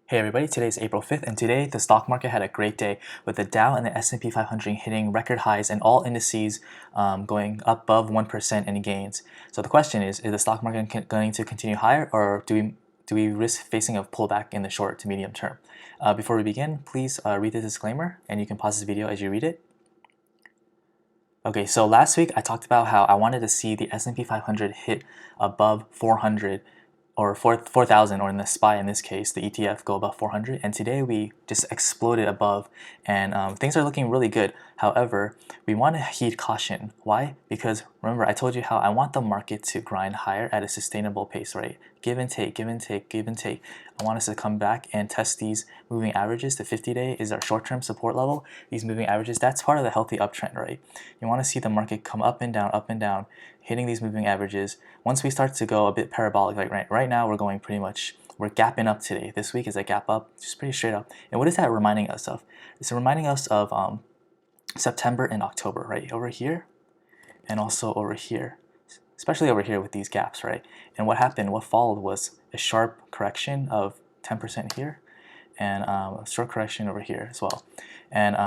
Hey everybody, today is April 5th, and today the stock market had a great day with the Dow and the S&P 500 hitting record highs and all indices going above 1% in gains. So the question is the stock market going to continue higher, or do we risk facing a pullback in the short to medium term? Before we begin, please read the disclaimer, and you can pause this video as you read it. Okay, so last week I talked about how I wanted to see the S&P 500 hit above 400 or 4,000, or in the SPY in this case, the ETF go above 400, and today we just exploded above, and things are looking really good. However, we want to heed caution. Why? Because remember, I told you how I want the market to grind higher at a sustainable pace, right? Give and take, give and take, give and take. I want us to come back and test these moving averages. The 50-day is our short-term support level. These moving averages, that's part of the healthy uptrend, right? You want to see the market come up and down, hitting these moving averages. Once we start to go a bit parabolic, like right now we're going pretty much, we're gapping up today. This week is a gap up, just pretty straight up. And what is that reminding us of? It's reminding us of September and October, right? Over here and also over here, especially over here with these gaps, right? And what happened, what followed was a sharp correction of 10% here and a short correction over here as well. And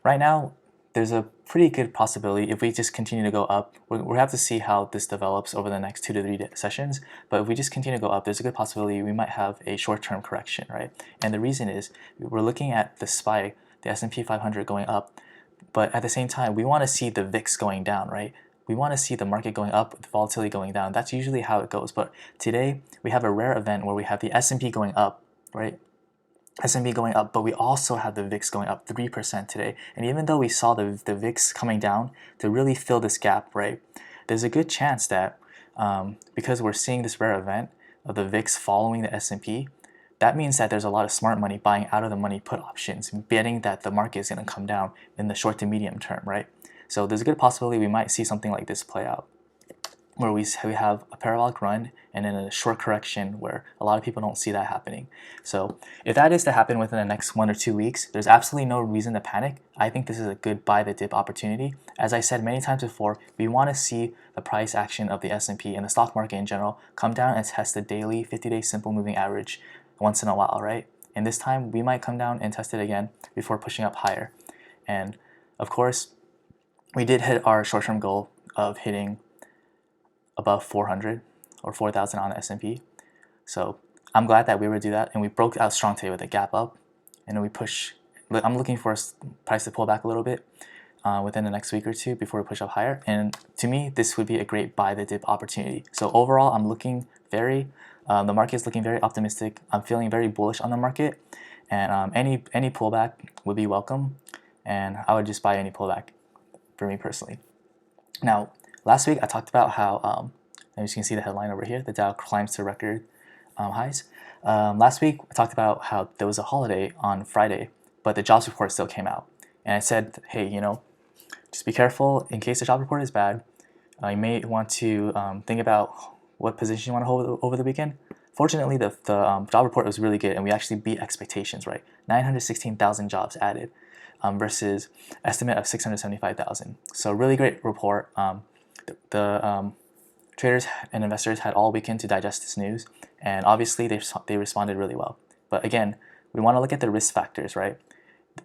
right now, there's a pretty good possibility if we just continue to go up. We'll have to see how this develops over the next 2 to 3 sessions, but if we just continue to go up, there's a good possibility we might have a short-term correction, right? And the reason is we're looking at the SPY, the S&P 500 going up, but at the same time, we want to see the VIX going down, right? We want to see the market going up, the volatility going down. That's usually how it goes. But today, we have a rare event where we have the S&P going up, right? S&P going up, but we also have the VIX going up 3% today. And even though we saw the VIX coming down to really fill this gap, right, there's a good chance that because we're seeing this rare event of the VIX following the S&P, that means that there's a lot of smart money buying out of the money put options, betting that the market is going to come down in the short to medium term, right? So there's a good possibility we might see something like this play out, where we have a parabolic run and then a short correction where a lot of people don't see that happening. So if that is to happen within the next 1 or 2 weeks, there's absolutely no reason to panic. I think this is a good buy the dip opportunity. As I said many times before, we want to see the price action of the S&P and the stock market in general come down and test the daily 50-day simple moving average once in a while, right? And this time we might come down and test it again before pushing up higher. And of course, we did hit our short-term goal of hitting above 400 or 4,000 on the S&P. So I'm glad that we were able to do that, and we broke out strong today with a gap up, and then we push. I'm looking for a price to pull back a little bit within the next week or two before we push up higher. And to me, this would be a great buy the dip opportunity. So overall, I'm looking the market is looking very optimistic. I'm feeling very bullish on the market, and any pullback would be welcome, and I would just buy any pullback for me personally. Now, last week I talked about how, as you can see the headline over here, the Dow climbs to record highs. Last week I talked about how there was a holiday on Friday, but the jobs report still came out. And I said, hey, just be careful in case the job report is bad. You may want to think about what position you want to hold over the weekend. Fortunately, the job report was really good, and we actually beat expectations, right? 916,000 jobs added versus estimate of 675,000. So really great report. The traders and investors had all weekend to digest this news, and obviously they responded really well. But again, we want to look at the risk factors, right?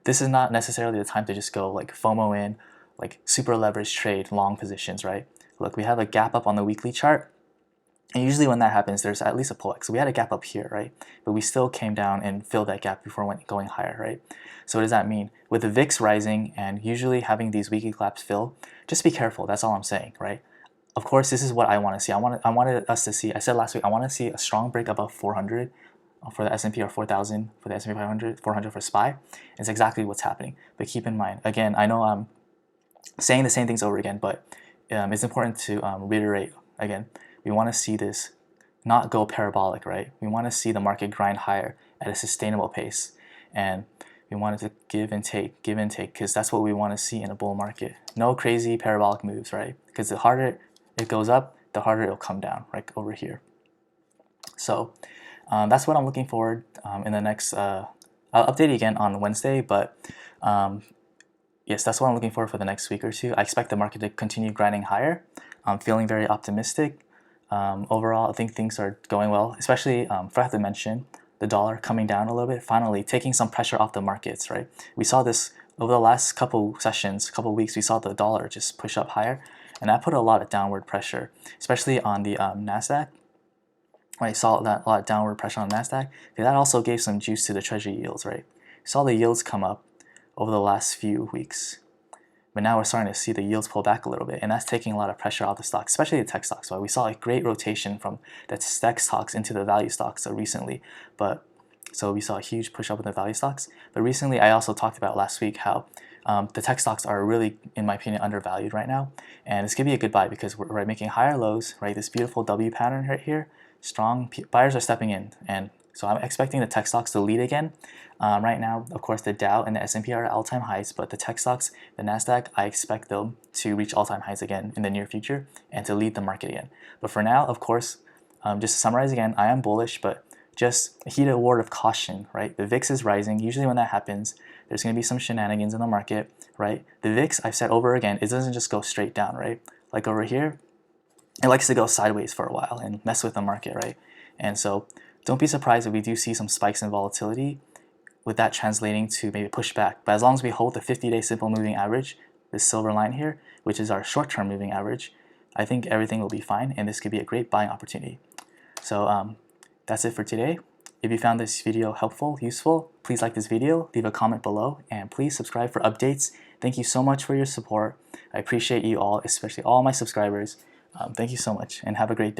This is not necessarily the time to just go like FOMO in, like super leverage trade long positions, right? Look, we have a gap up on the weekly chart, and usually when that happens, there's at least a pullback. So we had a gap up here, right? But we still came down and filled that gap before going higher, right? So what does that mean? With the VIX rising and usually having these weekly gaps fill, just be careful. That's all I'm saying, right? Of course, this is what I want to see. I wanted us to see. I said last week I want to see a strong break above 400 for the S&P, or 4,000 for the S&P 500, 400 for SPY. It's exactly what's happening. But keep in mind, again, I know I'm saying the same things over again, but it's important to reiterate again. We want to see this not go parabolic, right? We want to see the market grind higher at a sustainable pace, and we want it to give and take, because that's what we want to see in a bull market. No crazy parabolic moves, right? Because the harder it goes up, the harder it'll come down, right over here. So that's what I'm looking forward in the next. I'll update you again on Wednesday, but yes, that's what I'm looking for the next week or two. I expect the market to continue grinding higher. I'm feeling very optimistic. Overall, I think things are going well, especially I forgot to mention, the dollar coming down a little bit, finally taking some pressure off the markets, right? We saw this over the last couple sessions, couple weeks, we saw the dollar just push up higher, and that put a lot of downward pressure, especially on the NASDAQ. Right, saw that a lot of downward pressure on NASDAQ. That also gave some juice to the treasury yields, right? Saw the yields come up over the last few weeks. But now we're starting to see the yields pull back a little bit, and that's taking a lot of pressure off the stocks, especially the tech stocks. Right? We saw a great rotation from the tech stocks into the value stocks recently, so we saw a huge push up in the value stocks. But recently, I also talked about last week how the tech stocks are really, in my opinion, undervalued right now, and it's gonna be a good buy because we're making higher lows, right? This beautiful W pattern right here, strong buyers are stepping in, and so I'm expecting the tech stocks to lead again. Right now, of course, the Dow and the S&P are at all-time highs, but the tech stocks, the NASDAQ, I expect them to reach all-time highs again in the near future and to lead the market again. But for now, of course, just to summarize again, I am bullish, but just heed a word of caution, right? The VIX is rising. Usually when that happens, there's going to be some shenanigans in the market, right? The VIX, I've said over again, it doesn't just go straight down, right? Like over here, it likes to go sideways for a while and mess with the market, right? And so don't be surprised if we do see some spikes in volatility, with that translating to maybe pushback. But as long as we hold the 50-day simple moving average, this silver line here, which is our short-term moving average, I think everything will be fine, and this could be a great buying opportunity. So that's it for today. If you found this video helpful, useful, please like this video, leave a comment below, and please subscribe for updates. Thank you so much for your support. I appreciate you all, especially all my subscribers. Thank you so much, and have a great day.